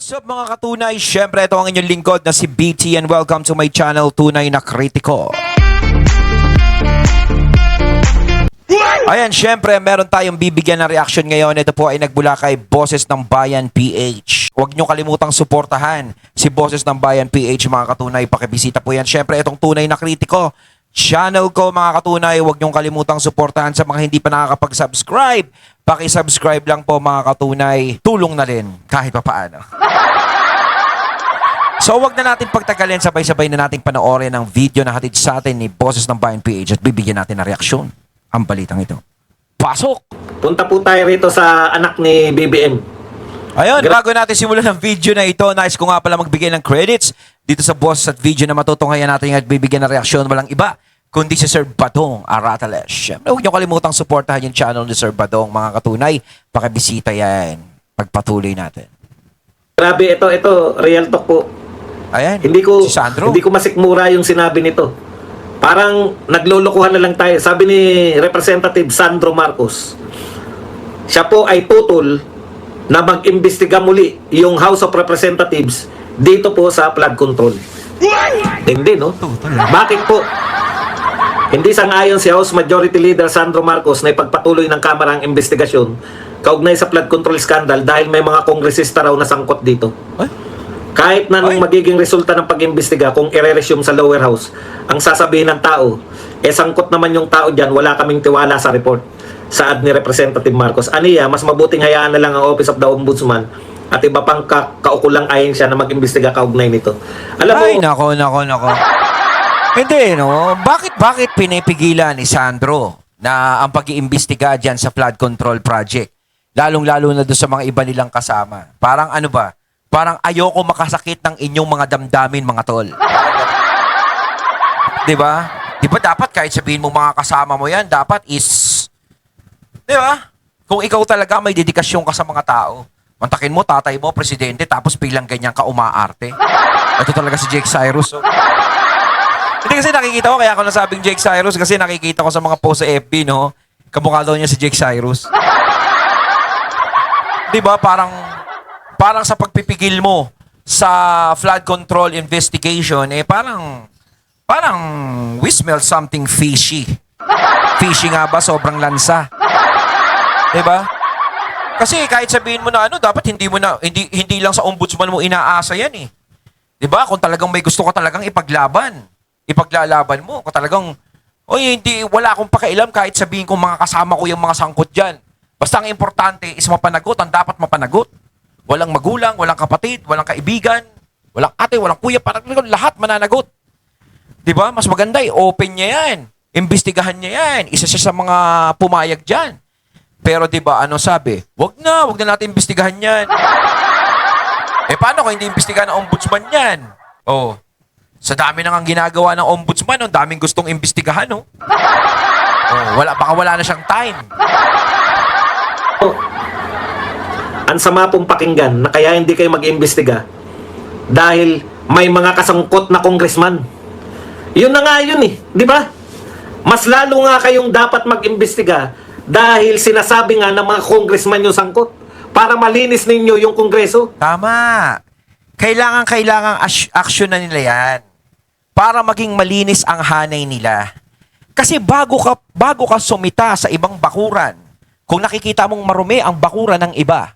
What's up mga katunay? Siyempre ito ang inyong lingkod na si BT and welcome to my channel Tunay na Kritiko. Ayan, siyempre meron tayong bibigyan ng reaction ngayon. Ito po ay nagbula kay Boses ng Bayan PH. Huwag nyo kalimutang suportahan si Boses ng Bayan PH mga katunay. Pakibisita po yan. Siyempre itong Tunay na Kritiko channel ko mga katunay. Huwag nyo kalimutang suportahan sa mga hindi pa nakakapag-subscribe. Paki-subscribe lang po mga katunay. Tulong na rin kahit pa paano. So wag na natin pagtagalin, sabay-sabay na nating panoorin ang video na hatid sa atin ni Boses ng Bayan PH at bibigyan natin ng reaksyon ang balitang ito. Pasok! Punta po tayo rito sa anak ni BBM. Ayun, bago natin simulan ang video na ito, nais ko nga pala magbigay ng credits dito sa Boses at video na matutunghayan natin at bibigyan ng reaksyon. Walang iba kundi si Sir Badong Aratales. Siyempre, huwag niyo kalimutang suportahan yung channel ni Sir Badong, mga katunay. Pakibisita yan. Pagpatuloy natin. Grabe, ito, real talk po. Ayan, si Sandro. Hindi ko masikmura yung sinabi nito. Parang naglolokohan na lang tayo. Sabi ni Representative Sandro Marcos, siya po ay tutol na mag-imbestiga muli yung House of Representatives dito po sa flood control. Hindi, no? Bakit po? Hindi sang-ayon si House Majority Leader Sandro Marcos na ipagpatuloy ng Kamara ang investigasyon kaugnay sa flood control scandal dahil may mga kongresista raw na sangkot dito. Ay? Kahit na nung magiging resulta ng pag-imbestiga kung i-resume sa lower house, ang sasabihin ng tao, sangkot naman yung tao dyan, wala kaming tiwala sa report. Saad ni Representative Marcos. Aniya, mas mabuting hayaan na lang ang Office of the Ombudsman at iba pang kaukulang ayon siya na mag-imbestiga kaugnay nito. Alam mo, ay, nako. Hindi, no? Bakit pinipigilan ni Sandro na ang pag-iimbestiga dyan sa flood control project? Lalong-lalo na doon sa mga iba nilang kasama. Parang ano ba? Parang ayoko makasakit ng inyong mga damdamin, mga tol. Diba? Diba dapat kahit sabihin mo mga kasama mo yan, dapat is... Diba? Kung ikaw talaga may dedikasyon ka sa mga tao, mantakin mo, tatay mo, presidente, tapos bilang ganyan ka umaarte. Ito talaga si Jake Cyrus. So. Hindi kasi nakikita ko, kaya ako nasabing Jake Cyrus kasi nakikita ko sa mga post sa FB, no? Kamukha daw niya si Jake Cyrus. Diba? Parang sa pagpipigil mo sa flood control investigation, parang we smell something fishy. Fishy nga ba? Sobrang lansa. Diba? Kasi kahit sabihin mo na dapat hindi lang sa ombudsman mo inaasa yan eh. Diba? Kung talagang may gusto ka talagang ipaglalaban mo. Kung talagang, wala akong pakialam kahit sabihin kong mga kasama ko yung mga sangkot dyan. Basta ang importante is mapanagot, ang dapat mapanagot. Walang magulang, walang kapatid, walang kaibigan, walang ate, walang kuya, parang lahat mananagot. Diba? Mas maganda open niya yan. Imbestigahan niya yan. Isa siya sa mga pumayag dyan. Pero diba, sabi? Wag na natin imbestigahan yan. Paano kung hindi imbestigahan ng ombudsman yan? Sa dami nang ang ginagawa ng ombudsman, ang daming gustong imbestigahan, no? Baka wala na siyang time. ang sama pong pakinggan na kaya hindi kayo mag-imbestiga dahil may mga kasangkot na congressman. Yun na nga yun eh, di ba? Mas lalo nga kayong dapat mag-imbestiga dahil sinasabi nga ng mga congressman yung sangkot para malinis ninyo yung kongreso. Tama. Kailangan action na nila yan para maging malinis ang hanay nila. Kasi bago ka sumita sa ibang bakuran, kung nakikita mong marumi ang bakuran ng iba,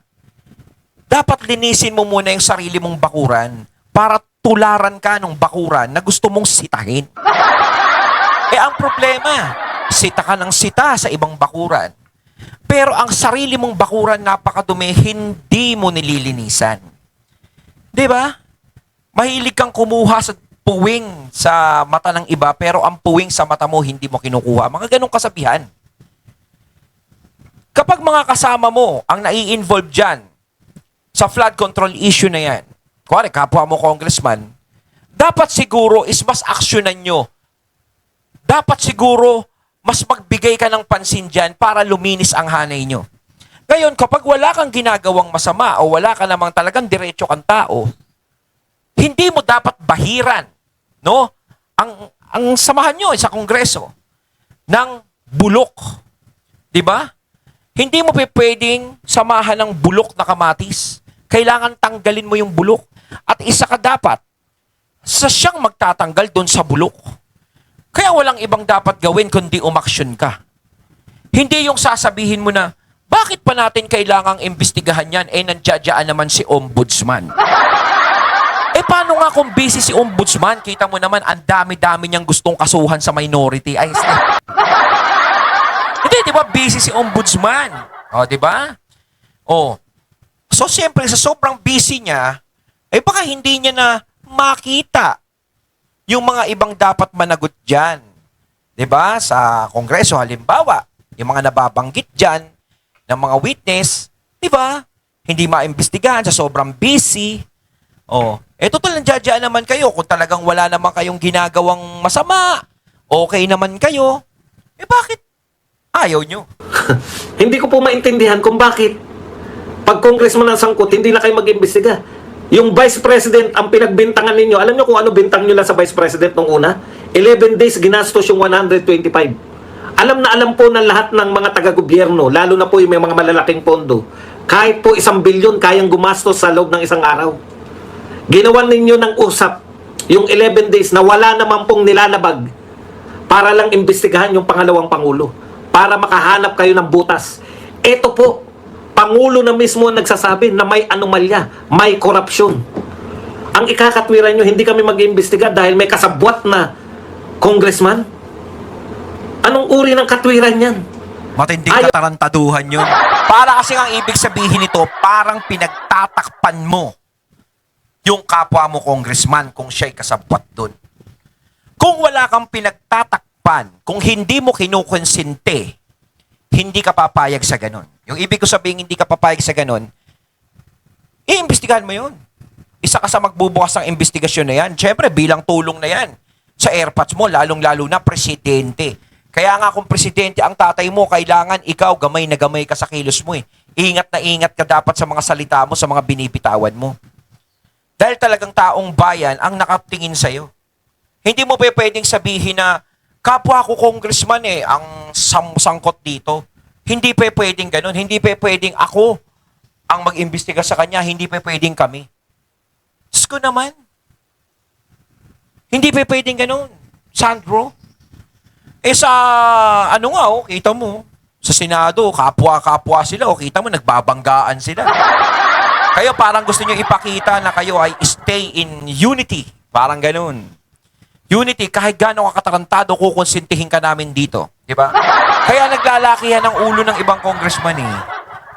dapat linisin mo muna yung sarili mong bakuran para tularan ka ng bakuran na gusto mong sitahin. Ang problema, sita ka ng sita sa ibang bakuran. Pero ang sarili mong bakuran napakadumi, hindi mo nililinisan. Diba? Mahilig kang kumuha sa puwing sa mata ng iba, pero ang puwing sa mata mo, hindi mo kinukuha. Mga ganong kasabihan. Kapag mga kasama mo ang nai-involve dyan sa flood control issue na yan, kuwari, kapwa mo congressman, dapat siguro is mas aksyonan nyo. Dapat siguro mas magbigay ka ng pansin dyan para luminis ang hanay nyo. Ngayon, kapag wala kang ginagawang masama o wala ka namang talagang diretso kang tao, hindi mo dapat bahiran, no? Ang samahan nyo sa kongreso ng bulok. Di ba? Hindi mo pwedeng samahan ng bulok na kamatis. Kailangan tanggalin mo yung bulok. At isa ka dapat sa siyang magtatanggal doon sa bulok. Kaya walang ibang dapat gawin kundi umaksyon ka. Hindi yung sasabihin mo na, bakit pa natin kailangang imbestigahan yan? Nandiyadyaan naman si Ombudsman. Paano nga kung busy si Ombudsman? Kita mo naman, ang dami-dami niyang gustong kasuhan sa minority. Hindi, di ba? Busy si Ombudsman. O, di ba? O. So, siyempre, sa sobrang busy niya, baka hindi niya na makita yung mga ibang dapat managot dyan. Di ba? Sa Kongreso, halimbawa, yung mga nababanggit dyan, ng mga witness, di ba? Hindi maimbestigahan sa sobrang busy. Oh, total nandiyadyaan naman kayo kung talagang wala naman kayong ginagawang masama. Okay naman kayo. Bakit ayaw nyo? Hindi ko po maintindihan kung bakit pag congressman ang sangkot, hindi na kayo mag-imbestiga. Yung vice president ang pinagbintangan ninyo. Alam nyo kung ano bintang nyo lang sa vice president nung una? 11 days ginastos yung 125. Alam na alam po ng lahat ng mga taga-gobyerno, lalo na po yung may mga malalaking pondo, kahit po 1 bilyon kayang gumastos sa loob ng isang araw. Ginawan ninyo ng usap yung 11 days na wala naman pong nilalabag para lang imbestigahan yung pangalawang pangulo, para makahanap kayo ng butas. Ito po, pangulo na mismo ang nagsasabi na may anomalya, may korupsyon. Ang ikakatwiran nyo, hindi kami mag-imbestiga dahil may kasabwat na congressman? Anong uri ng katwiran yan? Matinding katarantaduhan yun. Para kasi ang ibig sabihin nito, parang pinagtatakpan mo yung kapwa mo congressman kung siya'y kasabwat doon. Kung wala kang pinagtatakpan, kung hindi mo kinukonsente, hindi ka papayag sa ganun. Yung ibig ko sabihin, hindi ka papayag sa ganun, iimbestigahan mo yun. Isa ka sa magbubukas ng investigasyon na yan. Siyempre, bilang tulong na yan sa airpods mo, lalong-lalo na presidente. Kaya nga kung presidente ang tatay mo, kailangan ikaw gamay na gamay ka sa kilos mo eh. Ingat na ingat ka dapat sa mga salita mo, sa mga binibitawan mo. Dahil talagang taong bayan ang nakatingin sa'yo. Hindi mo pa pwedeng sabihin na, kapwa ko congressman ang sangkot dito. Hindi pa pwedeng ganun. Hindi pa pwedeng ako ang mag-imbestiga sa kanya. Hindi pa pwedeng kami. Diyos ko naman. Hindi pa pwedeng ganun. Sandro. Kita mo, sa Senado, kapwa-kapwa sila. Kita mo, nagbabanggaan sila. Kayo parang gusto nyo ipakita na kayo ay stay in unity. Parang ganun. Unity, kahit gano'ng kakatarantado, kukonsintihin ka namin dito. Di ba? Kaya naglalakihan ng ulo ng ibang congressman eh.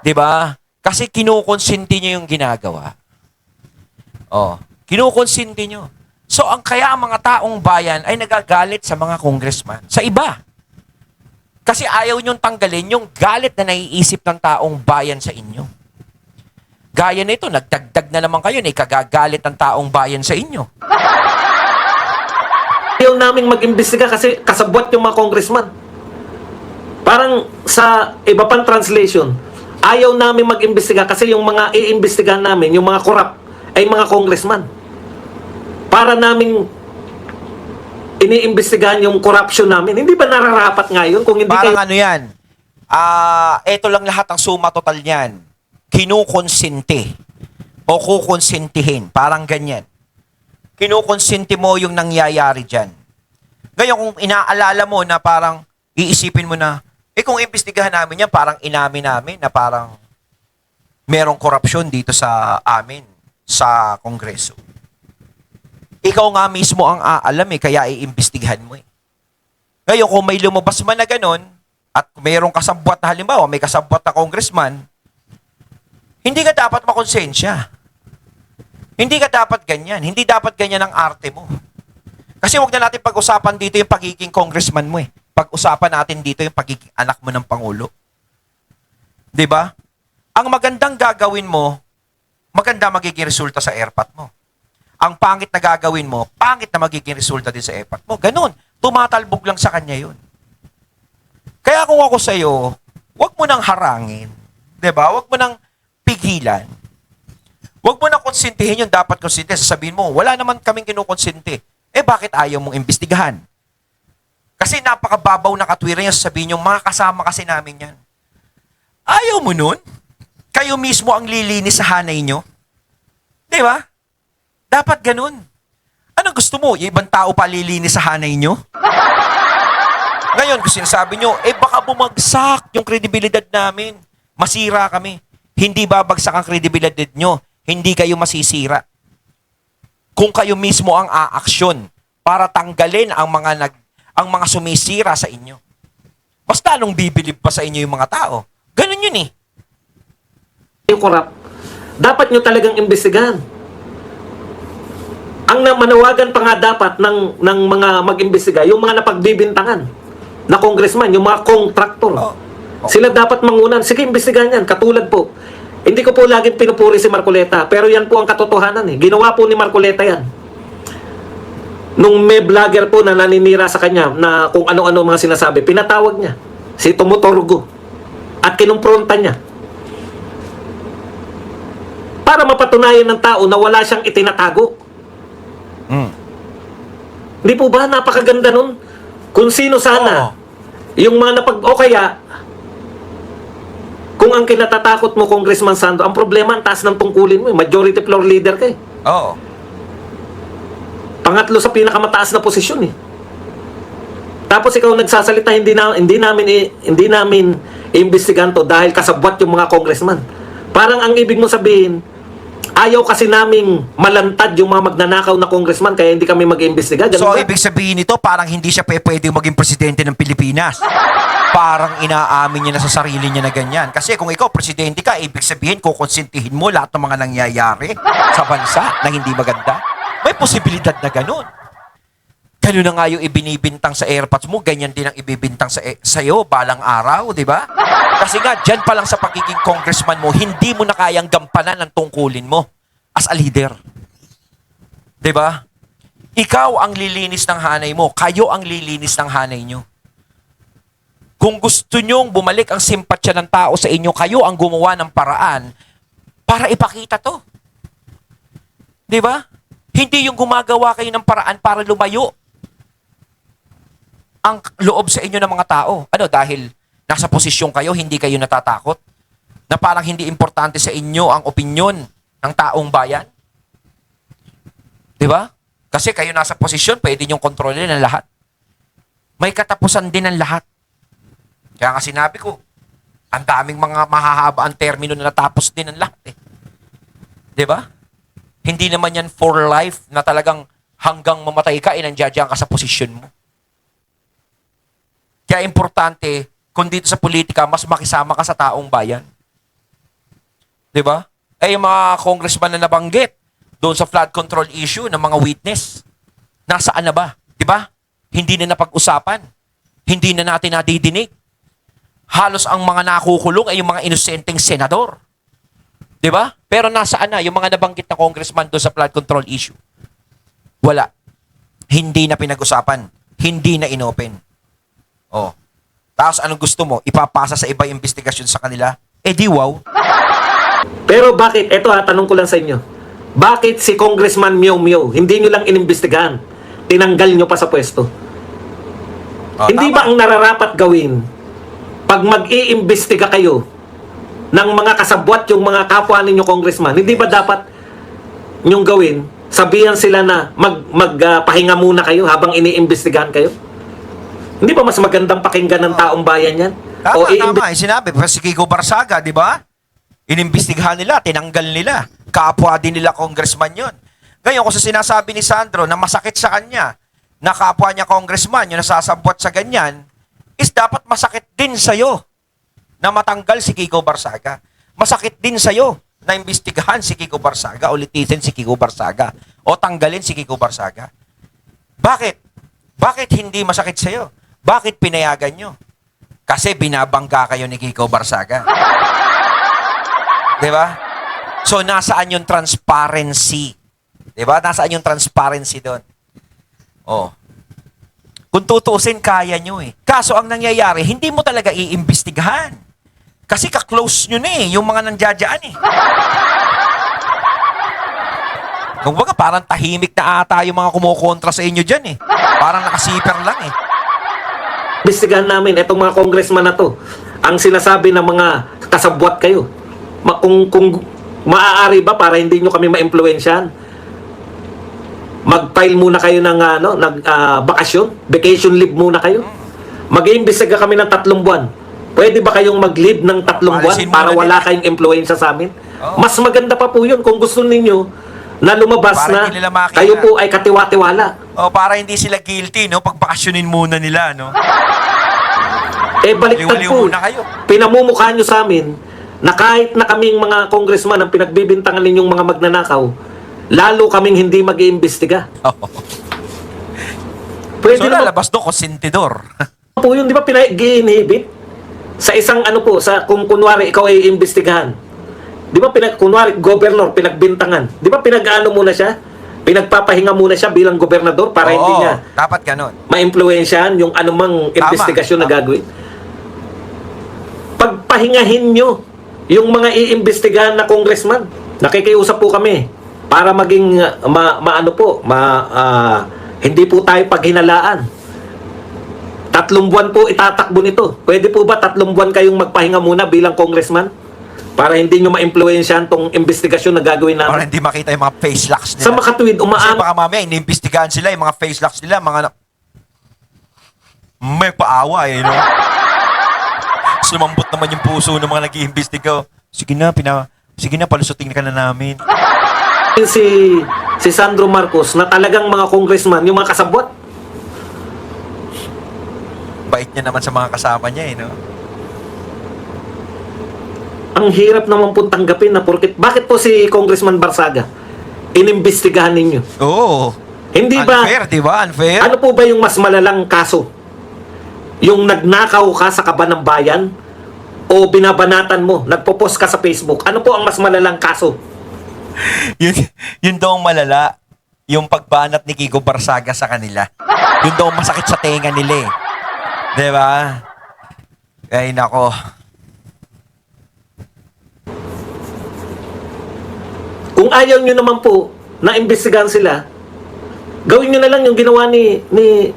Di ba? Kasi kinukonsinti nyo yung ginagawa. Kinukonsinti nyo. So, kaya ang mga taong bayan ay nagagalit sa mga congressman. Sa iba. Kasi ayaw nyong tanggalin yung galit na naiisip ng taong bayan sa inyo. Gaya na ito, nagdagdag na naman kayo na ikagagalit ng taong bayan sa inyo. Ayaw namin mag-imbestiga kasi kasabwat yung mga congressman. Parang sa iba pang translation, ayaw namin mag-imbestiga kasi yung mga iimbestigahan namin, yung mga korap, ay mga congressman. Para namin iniimbestigahan yung corruption namin. Hindi ba nararapat ngayon kung hindi Parang kayo... yan, ito lang lahat ang suma total niyan. Kinukonsente o kukonsentihin. Parang ganyan. Kinukonsente mo yung nangyayari dyan. Ngayon, kung inaalala mo na parang iisipin mo na, kung imbestigahan namin yan, parang inamin namin na parang merong korupsyon dito sa amin, sa Kongreso. Ikaw nga mismo ang aalam kaya iimbestigahan mo Ngayon, kung may lumabas man na ganun, at merong kasabwat na halimbawa, may kasabwat na congressman, hindi ka dapat makonsensya. Hindi ka dapat ganyan. Hindi dapat ganyan ang arte mo. Kasi wag na natin pag-usapan dito yung pagiging congressman mo Pag-usapan natin dito yung pagiging anak mo ng Pangulo. 'Di ba? Ang magandang gagawin mo, maganda magiging resulta sa airpot mo. Ang pangit na gagawin mo, pangit na magiging resulta din sa airpot mo. Ganun. Tumatalbog lang sa kanya yun. Kaya kung ako sa'yo, wag mo nang harangin. 'Di ba? Wag mo nang pigilan. Huwag mo na konsintihin yung dapat konsintihin. Sasabihin mo, wala naman kaming kinukonsinti. Bakit ayaw mong imbestigahan? Kasi napakababaw na katwiran niya. Sasabihin yung mga kasama kasi namin yan. Ayaw mo nun? Kayo mismo ang lilinis sa hanay nyo? Di ba? Dapat ganun. Anong gusto mo? Yung ibang tao pa lilinis sa hanay nyo? Ngayon, kung sinasabi nyo, baka bumagsak yung kredibilidad namin. Masira kami. Hindi babagsak ang kredibilidad nyo. Hindi kayo masisira. Kung kayo mismo ang aaksyon para tanggalin ang mga sumisira sa inyo. Mas lalong bibilib pa sa inyo yung mga tao. Ganun yun eh. Yung corrupt, dapat nyo talagang imbestigahan. Ang manawagan pa nga dapat ng mga mag-imbestiga, yung mga napagbibintangan na congressman, yung mga contractor. Oh. Sila dapat mangunan. Sige, imbestigahan yan. Katulad po, hindi ko po laging pinupuri si Marcoleta, pero yan po ang katotohanan eh. Ginawa po ni Marcoleta yan. Nung may vlogger po na naninira sa kanya na kung ano-ano mga sinasabi, pinatawag niya si Tumutorgo at kinumpronta niya para mapatunayan ng tao na wala siyang itinatago. Hindi po ba napakaganda nun? Kung sino sana yung mga o kaya kung ang kinatatakot mo, Congressman Sandro, ang problema, ang taas ng tungkulin mo, majority floor leader ka eh. Oo. Pangatlo sa pinakamataas na posisyon eh. Tapos ikaw nagsasalita, hindi namin iimbestigahan to dahil kasabwat yung mga congressman. Parang ang ibig mo sabihin, ayaw kasi naming malantad yung mga magnanakaw na congressman kaya hindi kami mag-iimbestiga. So, ibig sabihin nito, parang hindi siya pwede maging presidente ng Pilipinas. Parang inaamin niya na sa sarili niya na ganyan. Kasi kung ikaw presidente ka, ibig sabihin, kukonsintihin mo lahat ng mga nangyayari sa bansa na hindi maganda. May posibilidad na ganun. Ganun na nga yung ibinibintang sa airpods mo, ganyan din ang ibibintang sa'yo balang araw, di ba? Kasi nga, dyan pa lang sa pagiging congressman mo, hindi mo na kayang gampanan ang tungkulin mo as a leader. Di ba? Ikaw ang lilinis ng hanay mo. Kayo ang lilinis ng hanay nyo. Kung gusto nyong bumalik ang simpatsya ng tao sa inyo, kayo ang gumawa ng paraan para ipakita to. Di ba? Hindi yung gumagawa kayo ng paraan para lumayo ang loob sa inyo ng mga tao. Ano, dahil nasa posisyon kayo, hindi kayo natatakot? Na parang hindi importante sa inyo ang opinyon ng taong bayan? Di ba? Kasi kayo nasa posisyon, pwede nyong kontrolin ang lahat. May katapusan din ang lahat. Kaya nga sinabi ko, ang daming mga mahahaba ang termino na natapos din ang lahat eh. Di ba? Hindi naman yan for life na talagang hanggang mamatay ka, nandiyan ka sa posisyon mo. Kaya importante, kung dito sa politika, mas makisama ka sa taong bayan. Di ba? Yung mga congressman na nabanggit doon sa flood control issue ng mga witness, nasaan na ba? Di ba? Hindi na napag-usapan. Hindi na natin nadidinig. Halos ang mga nakukulong ay yung mga inosenteng senador. Di ba? Pero nasaan na yung mga nabanggit na congressman doon sa flood control issue? Wala. Hindi na pinag-usapan. Hindi na inopen. Oh. Tapos anong gusto mo? Ipapasa sa iba yung investigasyon sa kanila? Di wow. Pero bakit, eto tanong ko lang sa inyo, bakit si Congressman Meow Meow, hindi nyo lang inimbestigahan? Tinanggal nyo pa sa pwesto? Hindi Tama. ba ang nararapat gawin, pag mag-iimbestiga kayo ng mga kasabwat yung mga kapwa ninyo congressman, hindi ba dapat nyong gawin, sabihan sila na magpahinga muna kayo habang iniimbestigahan kayo? Hindi ba mas magandang pakinggan ng taong bayan yan? Tama. Sinabi, si Kiko Barsaga, di ba? Inimbestigahan nila, tinanggal nila. Kapwa din nila congressman yun. Ngayon, kung sa sinasabi ni Sandro na masakit sa kanya, na kapwa niya congressman, yung nasasabwat sa ganyan, is dapat masakit din sa'yo na matanggal si Kiko Barsaga. Masakit din sa'yo na imbestigahan si Kiko Barsaga o litisin si Kiko Barsaga o tanggalin si Kiko Barsaga. Bakit? Bakit hindi masakit sa'yo? Bakit pinayagan nyo? Kasi binabangga kayo ni Kiko Barsaga. Diba? So, nasaan yung transparency? Diba? Nasaan yung transparency doon? Oh. Kung tutuusin, kaya nyo eh. Kaso, ang nangyayari, hindi mo talaga iimbestigahan. Kasi ka-close nyo na eh, yung mga nandiyadyaan eh. Kung baga, parang tahimik na ata yung mga kumukontra sa inyo dyan eh. Parang nakasiper lang eh. Imbestigahan namin itong mga congressman na to. Ang sinasabi ng mga kasabwat kayo. Kung Maaari ba para hindi nyo kami ma-impluwensyahan? Mag-file muna kayo ng bakasyon, vacation leave muna kayo. Mag-iimbestiga kami ng 3 buwan. Pwede ba kayong mag-leave ng 3 buwan Alisin para muna wala nila. kayong impluwensya sa amin? Oo. Mas maganda pa po yun kung gusto ninyo na lumabas Para na hindi nila makita. kayo po ay katiwa-tiwala. O, para hindi sila guilty, no? Pagbakasyonin muna nila, no? Eh baliktad Liw-liw po. muna kayo. Pinamumukha nyo sa amin na kahit na kaming mga congressman ang pinagbibintangan ninyong mga magnanakaw, lalo kaming hindi mag-iimbestiga. Pwede So, naman lalabas doon, konsentidor. po yun, di ba pinag-inhibit? Sa isang kung kunwari ikaw ay iimbestigahan. Di ba kunwari, governor, pinagbintangan. Di ba pinag-ano muna siya? Pinagpapahinga muna siya bilang gobernador para hindi Oo, niya dapat ganon. ma-impluwensyahan yung anumang investigasyon na Tama. gagawin. Pagpahingahin nyo yung mga iimbestigahan na congressman. Nakikiusap po kami para maging hindi po tayo paghinalaan. 3 buwan po itatakbo nito. Pwede po ba 3 buwan kayong magpahinga muna bilang congressman? Para hindi nyo ma-impluwensyahan tong investigasyon na gagawin Para namin. hindi makita yung mga face locks nila. Sa makatuwid, Kasi umaan baka mamaya, inimbestigahan sila, yung mga face locks nila, may paawa eh, no? Sumambot naman yung puso ng mga nag-iimbestiga. Sige na, palusutin ka na namin. si Sandro Marcos na talagang mga congressman, yung mga kasabwat. Bait niya naman sa mga kasama niya, eh, no? Ang hirap naman po tanggapin na bakit po si Congressman Barsaga inimbestigahan ninyo? Oo. Hindi ba, Unfair, di ba? Unfair. ano po ba yung mas malalang kaso? Yung nagnakaw ka sa kaban ng bayan o binabanatan mo, nagpo-post ka sa Facebook? Ano po ang mas malalang kaso? Yun daw ang malala. Yung pagbanat ni Kiko Barsaga sa kanila. Yun daw ang masakit sa tenga nila eh. Di ba? Ay, nako. Kung ayaw nyo naman po na imbestigahan sila, gawin nyo na lang yung ginawa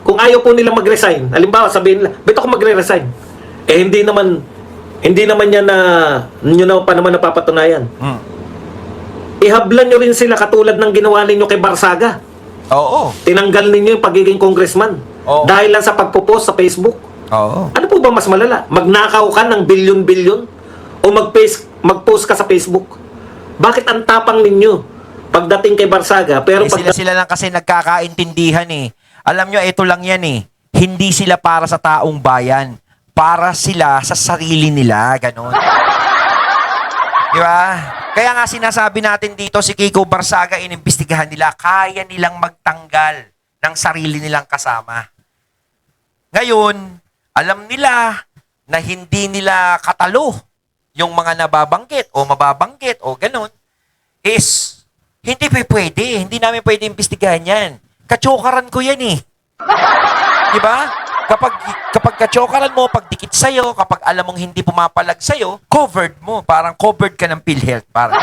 kung ayaw po nila mag-resign. Halimbawa, sabihin nila, ba't ako magre-resign? Eh, hindi naman yan nyo pa naman napapatunayan. Ihablan nyo rin sila katulad ng ginawa ninyo kay Barsaga. Oo. Tinanggal ninyo yung pagiging congressman. Oo. Dahil lang sa pagpo-post sa Facebook. Oo. Ano po ba mas malala? Magnakaw ka ng bilyon-bilyon? O mag-post ka sa Facebook? Bakit ang tapang ninyo pagdating kay Barsaga? Pero Sila lang kasi nagkakaintindihan eh. Alam nyo, ito lang yan eh. Hindi sila para sa taong bayan. Para sila sa sarili nila. Ganon. Di ba? Kaya nga sinasabi natin dito, si Kiko Barsaga, inimbestigahan nila, kaya nilang magtanggal ng sarili nilang kasama. Ngayon, alam nila na hindi nila katalo yung mga nababanggit o mababanggit o ganun, is hindi pwede. Hindi namin pwede imbestigahan yan. Kachokaran ko yan eh. Diba? Kapag kachokaran mo, pag dikit sa'yo, kapag alam mong hindi pumapalag sa'yo, covered mo. Parang covered ka ng PhilHealth. Parang.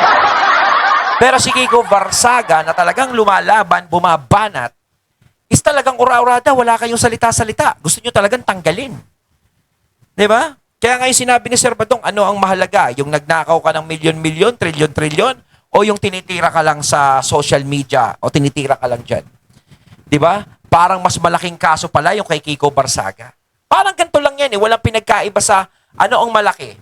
Pero si Kiko Barsaga na talagang lumalaban, bumabanat, is talagang ura-urada, wala kayong salita-salita. Gusto nyo talagang tanggalin. Diba? Kaya nga yung sinabi ni Sir Badong, ano ang mahalaga? Yung nagnakaw ka ng milyon-milyon, trilyon-trilyon, o yung tinitira ka lang sa social media, o tinitira ka lang dyan. Diba? Parang mas malaking kaso pala yung kay Kiko Barsaga. Parang ganito lang yan eh. Walang pinagkaiba sa ano ang malaki.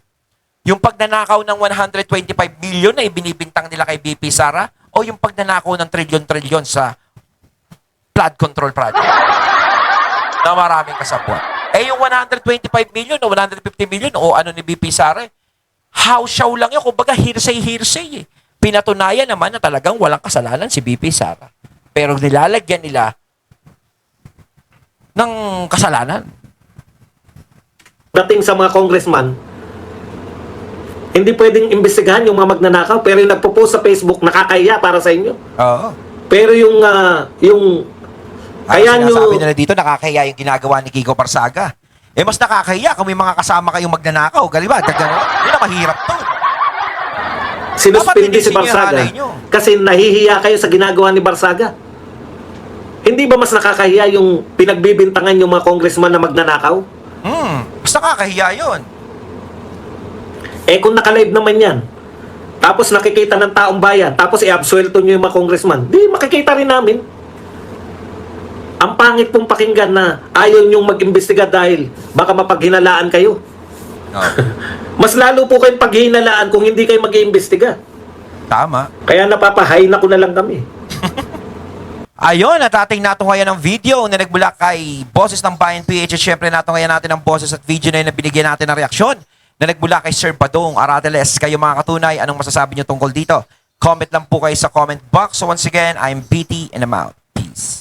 Yung pagnanakaw ng 125 million na ibinibintang nila kay BP Sara, o yung pagnanakaw ng trilyon-trilyon sa flood control project na maraming kasabwat. Eh yung 125 million o 150 million o ano ni BP Sara, house show lang yun. Kumbaga hearsay eh. Pinatunayan naman na talagang walang kasalanan si BP Sara. Pero nilalagyan nila ng kasalanan. dating sa mga congressman, hindi pwedeng imbestigahan yung mga magnanakaw, pero yung nagpo-post sa Facebook, nakakahiya para sa inyo. Oo. Pero yung Kaya kaya nyo, sinasabi nila dito, nakakahiya yung ginagawa ni Kiko Barsaga. Eh, mas nakakahiya kung may mga kasama kayong magnanakaw. Gali ba? Gagano? Yun ang mahirap to. sinuspindi si Dapat linisin Barsaga niyo yung halay nyo. kasi nahihiya kayo sa ginagawa ni Barsaga. Hindi ba mas nakakahiya yung pinagbibintangan yung mga congressman na magnanakaw? Mas nakakahiya yun. Eh kung nakalive naman yan, tapos nakikita ng taong bayan, tapos i-absuelto nyo yung mga congressman, di makikita rin namin. Ang pangit pong pakinggan na ayaw nyong mag-imbestiga dahil baka mapaghinalaan kayo. Oh, Mas lalo po kayong paghihinalaan kung hindi kayo mag-iimbestiga. tama. Kaya napapahay na ko na lang kami. Ayun, at ating natunghayan ng video na nagmula kay Boses ng Bayan PH. At syempre natunghayan natin ang boses at video na yun na binigyan natin ng reaksyon na nagmula kay Sir Badong Arateles. Kayo mga katunay, anong masasabi nyo tungkol dito? Comment lang po kayo sa comment box. So once again, I'm BT and I'm out. Peace.